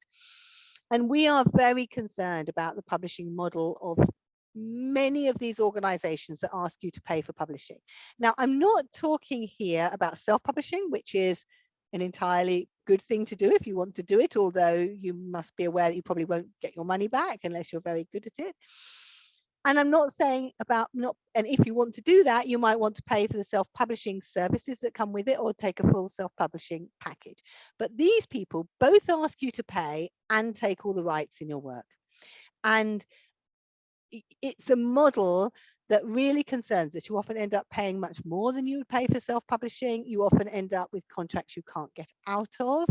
And we are very concerned about the publishing model of many of these organizations that ask you to pay for publishing. Now, I'm not talking here about self-publishing, which is an entirely good thing to do if you want to do it, although you must be aware that you probably won't get your money back unless you're very good at it. And I'm not saying and if you want to do that, you might want to pay for the self-publishing services that come with it or take a full self-publishing package. But these people both ask you to pay and take all the rights in your work. And it's a model that really concerns us. You often end up paying much more than you would pay for self-publishing. You often end up with contracts you can't get out of.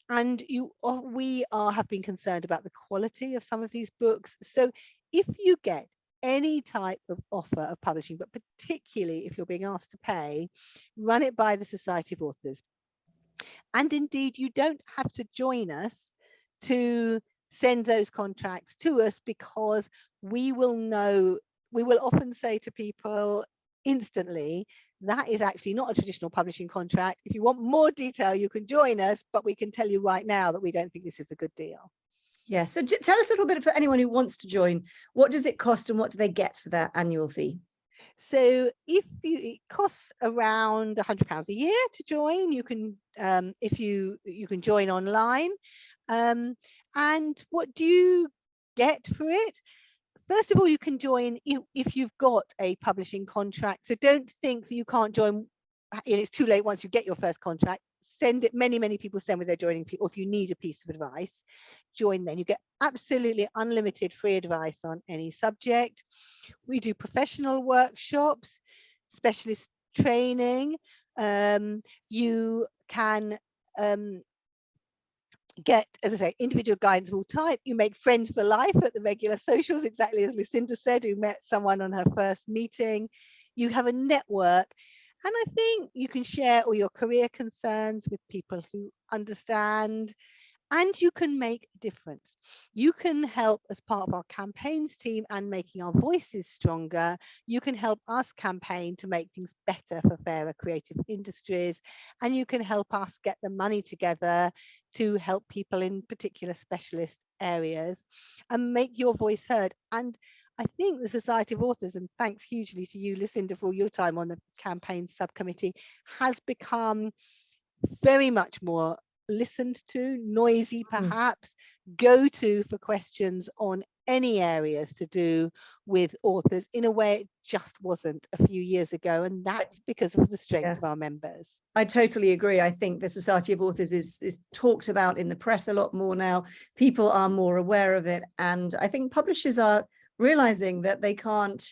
And we have been concerned about the quality of some of these books. So if you get any type of offer of publishing, but particularly if you're being asked to pay, run it by the Society of Authors. And indeed, you don't have to join us to send those contracts to us, because we will often say to people instantly, that is actually not a traditional publishing contract. If you want more detail, you can join us, but we can tell you right now that we don't think this is a good deal. Yeah, so tell us a little bit for anyone who wants to join. What does it cost and what do they get for their annual fee? So it costs around £100 a year to join. You can you can join online. And what do you get for it? First of all, you can join if you've got a publishing contract. So don't think that you can't join. It's too late once you get your first contract. Send it. Many people send with their joining fee. Or if you need a piece of advice, join then. You get absolutely unlimited free advice on any subject. We do professional workshops, specialist training. You can get, as I say, individual guidance of all type. You make friends for life at the regular socials, exactly as Lucinda said, who met someone on her first meeting. You have a network. And I think you can share all your career concerns with people who understand. and you can make a difference. You can help as part of our campaigns team and making our voices stronger. You can help us campaign to make things better for fairer creative industries, and you can help us get the money together to help people in particular specialist areas and make your voice heard. And I think the Society of Authors, and thanks hugely to you, Lucinda, for all your time on the campaign subcommittee, has become very much more listened to, noisy perhaps, go to for questions on any areas to do with authors in a way it just wasn't a few years ago, and that's because of the strength of our members. I totally agree. I think the Society of Authors is talked about in the press a lot more now. People are more aware of it, and I think publishers are realizing that they can't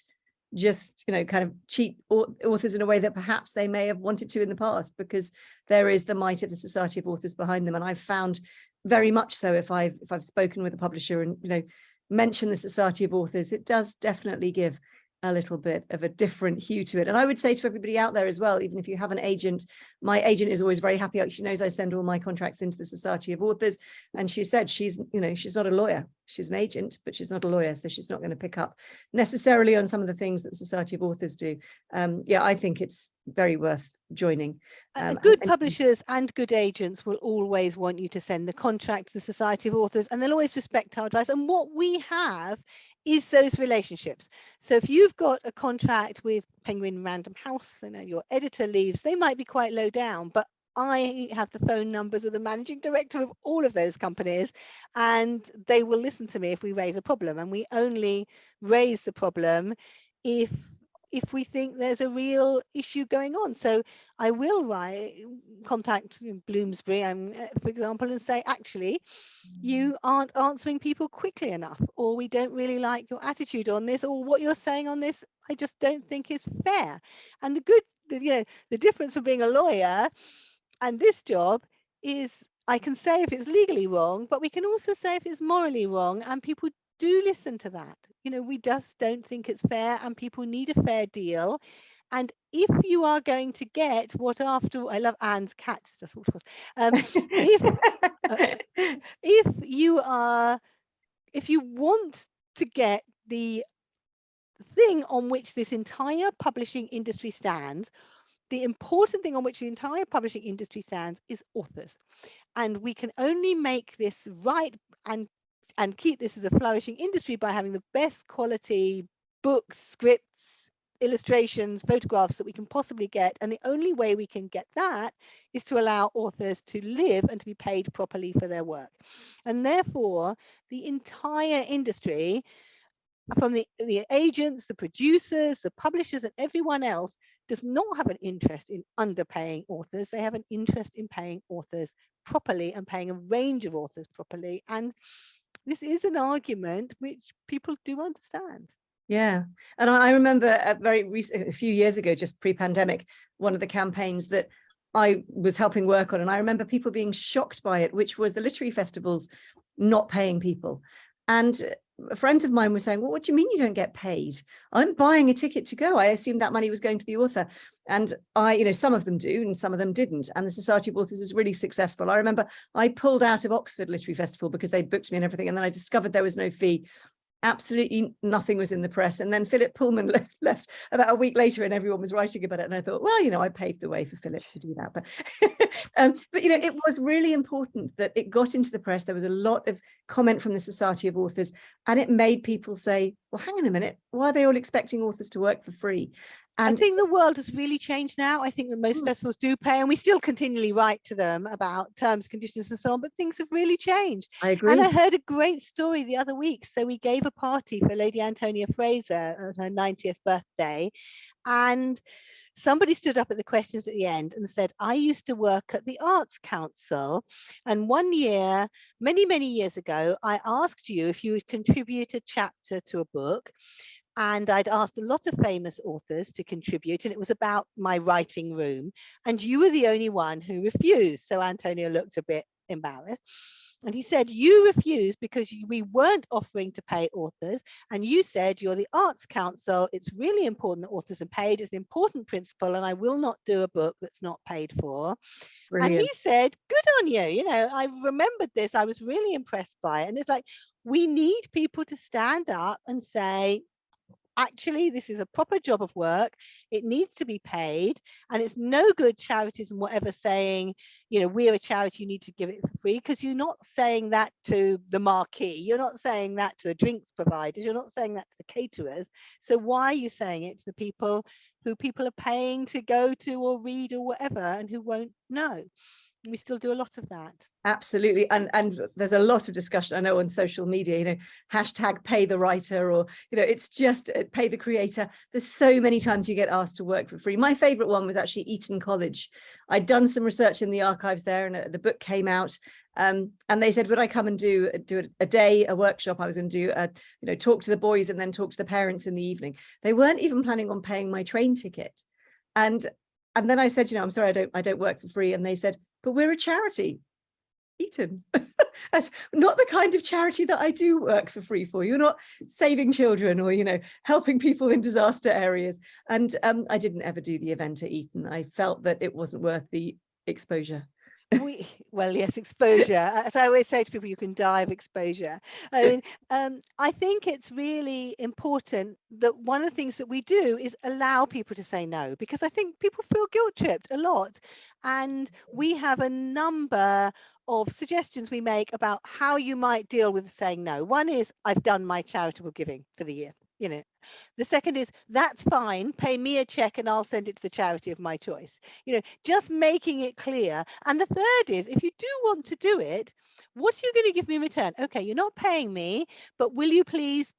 just, you know, kind of cheat authors in a way that perhaps they may have wanted to in the past, because there is the might of the Society of Authors behind them. And I've found very much so, if I've spoken with a publisher and, you know, mention the Society of Authors, it does definitely give a little bit of a different hue to it. And I would say to everybody out there as well, even if you have an agent, my agent is always very happy. She knows I send all my contracts into the Society of Authors, and she said she's, you know, she's not a lawyer, she's an agent, but she's not a lawyer, so she's not going to pick up necessarily on some of the things that the Society of Authors do. Yeah, I think it's very worth joining. Good publishers and good agents will always want you to send the contract to the Society of Authors, and they'll always respect our advice. And what we have is those relationships. So if you've got a contract with Penguin Random House, you know, your editor leaves, they might be quite low down, but I have the phone numbers of the managing director of all of those companies, and they will listen to me if we raise a problem. And we only raise the problem if we think there's a real issue going on. So I will contact Bloomsbury, for example, and say, actually, you aren't answering people quickly enough, or we don't really like your attitude on this, or what you're saying on this, I just don't think is fair. And the difference from being a lawyer and this job is I can say if it's legally wrong, but we can also say if it's morally wrong, and people do listen to that. You know, we just don't think it's fair, and people need a fair deal. And if you are going to get what after, I love Anne's cat, just walked across. If you want to get the thing on which this entire publishing industry stands, the important thing on which the entire publishing industry stands is authors. And we can only make this right and keep this as a flourishing industry by having the best quality books, scripts, illustrations, photographs that we can possibly get. And the only way we can get that is to allow authors to live and to be paid properly for their work. And therefore, the entire industry, from the agents, the producers, the publishers, and everyone else, does not have an interest in underpaying authors. They have an interest in paying authors properly and paying a range of authors properly. And this is an argument which people do understand. Yeah, and I remember a few years ago, just pre-pandemic, one of the campaigns that I was helping work on, and I remember people being shocked by it, which was the literary festivals not paying people. And friends of mine were saying, well, what do you mean you don't get paid? I'm buying a ticket to go. I assumed that money was going to the author. And some of them do and some of them didn't. And the Society of Authors was really successful. I remember I pulled out of Oxford Literary Festival because they booked me and everything. And then I discovered there was no fee. Absolutely nothing was in the press. And then Philip Pullman left about a week later and everyone was writing about it. And I thought, well, I paved the way for Philip to do that. But, it was really important that it got into the press. There was a lot of comment from the Society of Authors, and it made people say, well, hang on a minute, why are they all expecting authors to work for free? And I think the world has really changed now. I think that most festivals do pay, and we still continually write to them about terms, conditions, and so on, but things have really changed. I agree. And I heard a great story the other week. So we gave a party for Lady Antonia Fraser on her 90th birthday, and somebody stood up at the questions at the end and said, I used to work at the Arts Council, and one year, many, many years ago, I asked you if you would contribute a chapter to a book. And I'd asked a lot of famous authors to contribute, and it was about my writing room. And you were the only one who refused. So Antonia looked a bit embarrassed. And he said, you refused because we weren't offering to pay authors. And you said, you're the Arts Council. It's really important that authors are paid. It's an important principle. And I will not do a book that's not paid for. Brilliant. And he said, good on you. You know, I remembered this. I was really impressed by it. And it's like, we need people to stand up and say, actually, this is a proper job of work. It needs to be paid. And it's no good charities and whatever saying, you know, we're a charity, you need to give it for free, because you're not saying that to the marquee. You're not saying that to the drinks providers. You're not saying that to the caterers. So why are you saying it to the people who people are paying to go to or read or whatever, and who won't know? We still do a lot of that. Absolutely. And there's a lot of discussion, I know, on social media, you know, hashtag pay the writer, or, you know, it's just pay the creator. There's so many times you get asked to work for free. My favorite one was actually Eton College. I'd done some research in the archives there, and the book came out. And they said, would I come and do a day, a workshop? I was going to do, you know, talk to the boys and then talk to the parents in the evening. They weren't even planning on paying my train ticket. And then I said, you know, I'm sorry, I don't work for free. And they said, but we're a charity. Eton. That's not the kind of charity that I do work for free for. You're not saving children or, you know, helping people in disaster areas. And I didn't ever do the event at Eton. I felt that it wasn't worth the exposure. Well, yes, exposure. As I always say to people, you can die of exposure. I mean, I think it's really important that one of the things that we do is allow people to say no, because I think people feel guilt tripped a lot. And we have a number of suggestions we make about how you might deal with saying no. One is, I've done my charitable giving for the year. You know, the second is, that's fine, pay me a check and I'll send it to the charity of my choice. You know, just making it clear. And the third is, if you do want to do it, what are you going to give me in return? Okay, you're not paying me, but will you please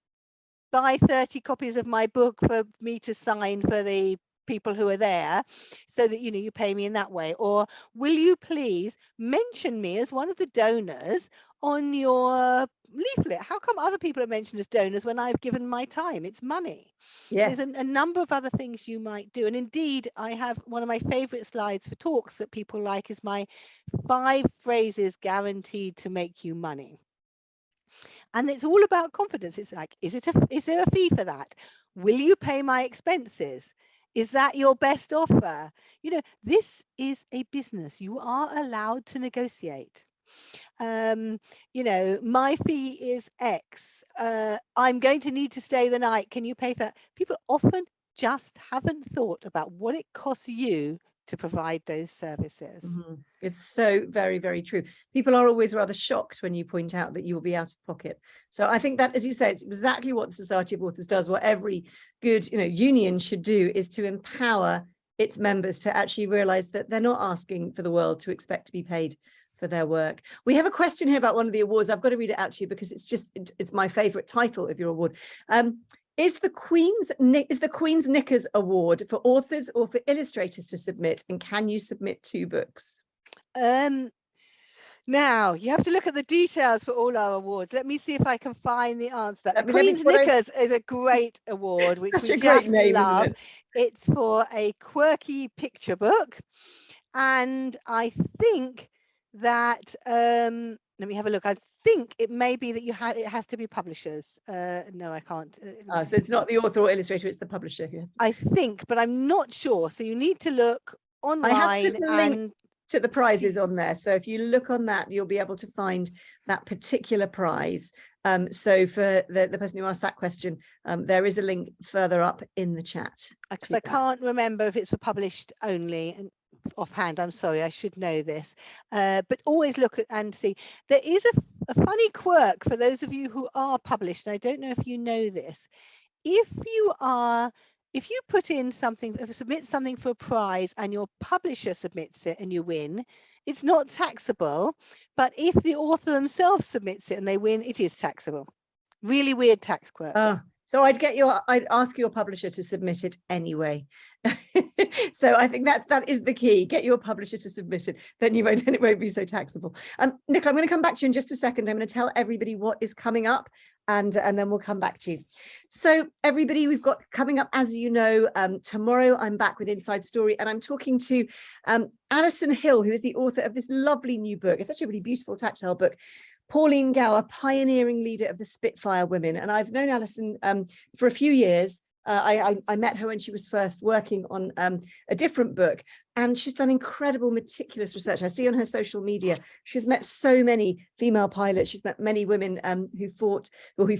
buy 30 copies of my book for me to sign for the people who are there, so that, you know, you pay me in that way? Or will you please mention me as one of the donors on your leaflet? How come other people are mentioned as donors when I've given my time? It's money. Yes. There's a number of other things you might do. And indeed, I have one of my favorite slides for talks that people like is my 5 phrases guaranteed to make you money. And it's all about confidence. It's like, is there a fee for that? Will you pay my expenses? Is that your best offer? You know, this is a business. You are allowed to negotiate. You know, my fee is X. I'm going to need to stay the night. Can you pay for that? People often just haven't thought about what it costs you to provide those services. Mm-hmm. It's so very, very true. People are always rather shocked when you point out that you will be out of pocket. So I think that, as you say, it's exactly what the Society of Authors does. What every good, you know, union should do is to empower its members to actually realize that they're not asking for the world to expect to be paid for their work. We have a question here about one of the awards. I've got to read it out to you because it's my favorite title of your award. Is the Queen's Knickers Award for authors or for illustrators to submit? And can you submit 2 books? Now, you have to look at the details for all our awards. Let me see if I can find the answer. The Queen's Knickers is a great award, which we just love. It's for a quirky picture book. And I think that, let me have a look. I think it may be that it has to be publishers. No, I can't. So it's not the author or illustrator, it's the publisher who has to. I think, but I'm not sure. So you need to look online. I have a link to the prizes on there. So if you look on that, you'll be able to find that particular prize. So for the person who asked that question, there is a link further up in the chat. Because I can't remember if it's for published only. And offhand, I'm sorry, I should know this. But always look at and see. There is a funny quirk for those of you who are published. And I don't know if you know this. If you put in something, submit something for a prize and your publisher submits it and you win, it's not taxable. But if the author themselves submits it and they win, it is taxable. Really weird tax quirk. So I'd ask your publisher to submit it anyway. So I think that is the key. Get your publisher to submit it, then it won't be so taxable. Nicola, I'm going to come back to you in just a second. I'm going to tell everybody what is coming up, and then we'll come back to you. So everybody, we've got coming up, as you know, tomorrow I'm back with Inside Story, and I'm talking to Alison Hill, who is the author of this lovely new book. It's actually a really beautiful tactile book, Pauline Gower, pioneering leader of the Spitfire Women. And I've known Alison for a few years. I met her when she was first working on a different book, and she's done incredible, meticulous research. I see on her social media, she's met so many female pilots. She's met many women who fought, or who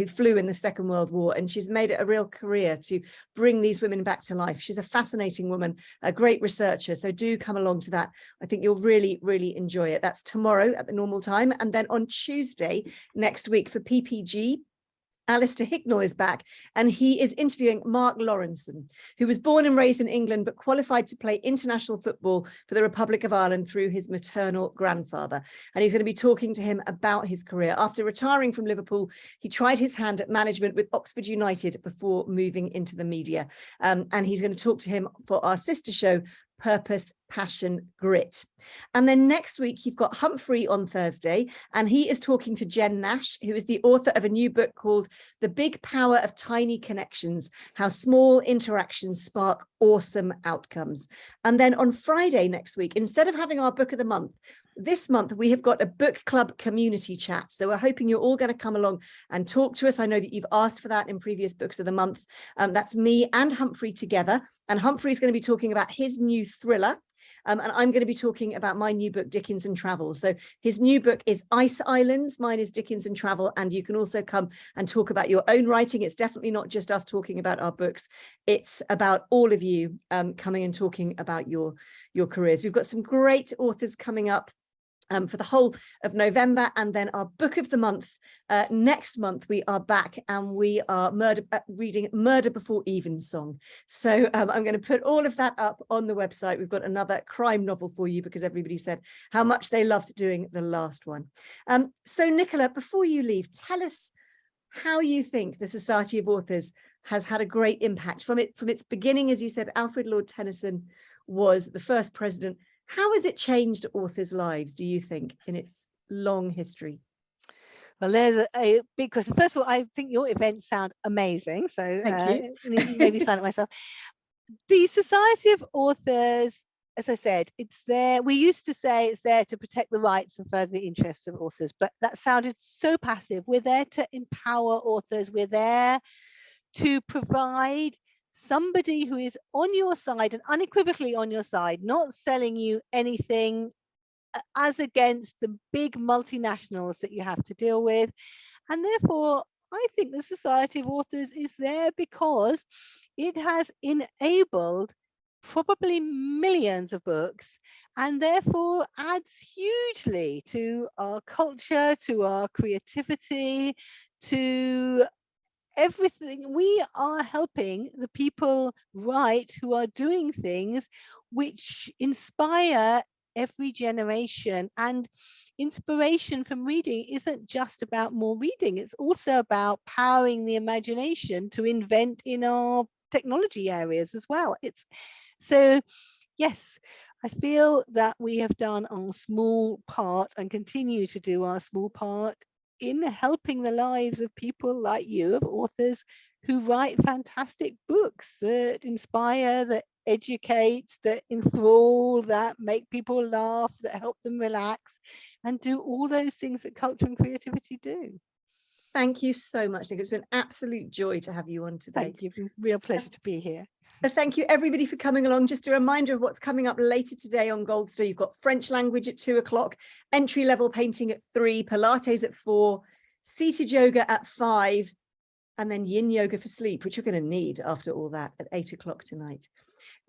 flew in the Second World War, and she's made it a real career to bring these women back to life. She's a fascinating woman, a great researcher. So do come along to that. I think you'll really, really enjoy it. That's tomorrow at the normal time, and then on Tuesday next week for PPG, Alistair Hicknall is back, and he is interviewing Mark Lawrenson, who was born and raised in England but qualified to play international football for the Republic of Ireland through his maternal grandfather. And he's going to be talking to him about his career. After retiring from Liverpool, he tried his hand at management with Oxford United before moving into the media. And he's going to talk to him for our sister show, Purpose, Passion, Grit. And then next week you've got Humphrey on Thursday, and he is talking to Jen Nash, who is the author of a new book called The Big Power of Tiny Connections: How Small Interactions Spark Awesome Outcomes. And then on Friday next week, instead of having our book of the month, this month we have got a book club community chat. So we're hoping you're all going to come along and talk to us. I know that you've asked for that in previous books of the month. That's me and Humphrey together. And Humphrey's going to be talking about his new thriller. And I'm going to be talking about my new book, Dickens and Travel. So his new book is Ice Islands. Mine is Dickens and Travel. And you can also come and talk about your own writing. It's definitely not just us talking about our books. It's about all of you coming and talking about your careers. We've got some great authors coming up for the whole of November, and then our book of the month next month we are back, and we are reading Murder Before Evensong. So I'm going to put all of that up on the website. We've got another crime novel for you because everybody said how much they loved doing the last one. So Nicola, before you leave, tell us how you think the Society of Authors has had a great impact from its beginning. As you said, Alfred Lord Tennyson was the first president. How has it changed authors' lives, do you think, in its long history? Well, there's a big question. First of all, I think your events sound amazing. So maybe sign up myself. The Society of Authors, as I said, it's there. We used to say it's there to protect the rights and further the interests of authors, but that sounded so passive. We're there to empower authors. We're there to provide somebody who is on your side and unequivocally on your side, not selling you anything as against the big multinationals that you have to deal with. And therefore, I think the Society of Authors is there because it has enabled probably millions of books, and therefore adds hugely to our culture, to our creativity, to everything. We are helping the people write who are doing things which inspire every generation. And inspiration from reading isn't just about more reading, it's also about powering the imagination to invent in our technology areas as well. So yes, I feel that we have done our small part and continue to do our small part in helping the lives of people like you, of authors who write fantastic books that inspire, that educate, that enthrall, that make people laugh, that help them relax, and do all those things that culture and creativity do. Thank you so much, Nick. It's been an absolute joy to have you on today. Thank you. Real pleasure to be here. Thank you everybody for coming along. Just a reminder of what's coming up later today on Goldster. You've got French language at 2 o'clock, entry-level painting at 3, Pilates at 4, seated yoga at 5, and then yin yoga for sleep, which you're going to need after all that, at 8 o'clock tonight.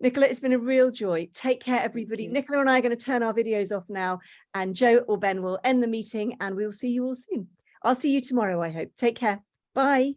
Nicola, it's been a real joy. Take care, everybody. Nicola and I are going to turn our videos off now, and Joe or Ben will end the meeting, and we'll see you all soon. I'll see you tomorrow, I hope. Take care. Bye.